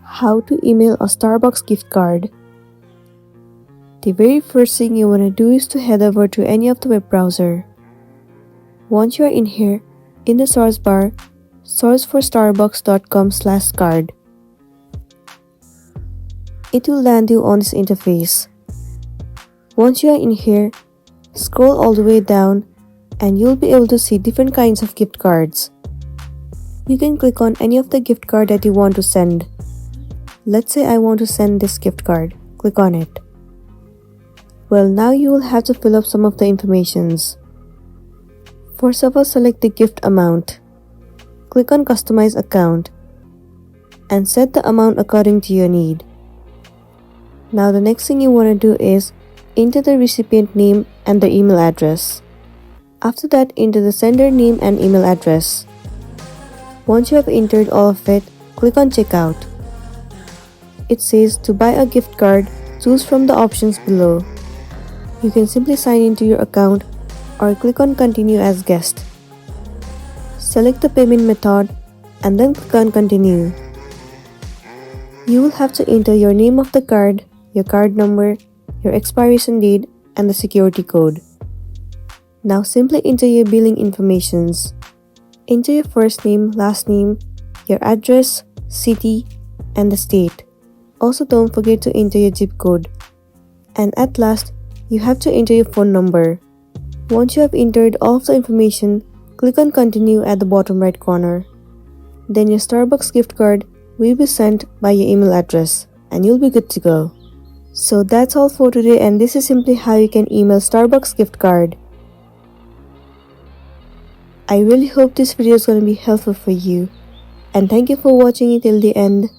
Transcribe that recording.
How to email a Starbucks gift card. The very first thing you want to do is to head over to any of the web browser. Once you are in here, in the source bar, search for starbucks.com/card. It will land you on this interface. Once you are in here, scroll all the way down and you'll be able to see different kinds of gift cards. You can click on any of the gift card that you want to send. Let's say I want to send this gift card. Click on it. Well, now you will have to fill up some of the informations. First of all, select the gift amount. Click on Customize Account and set the amount according to your need. Now the next thing you want to do is enter the recipient name and the email address. After that, enter the sender name and email address. Once you have entered all of it, click on Checkout. It says to buy a gift card, choose from the options below. You can simply sign into your account or click on Continue as guest. Select the payment method and then click on Continue. You will have to enter your name of the card, your card number, your expiration date, and the security code. Now simply enter your billing informations. Enter your first name, last name, your address, city, and the state. Also, don't forget to enter your zip code. And at last, you have to enter your phone number. Once you have entered all of the information, click on Continue at the bottom right corner. Then your Starbucks gift card will be sent by your email address and you'll be good to go. So that's all for today, and this is simply how you can email Starbucks gift card. I really hope this video is going to be helpful for you, and thank you for watching it till the end.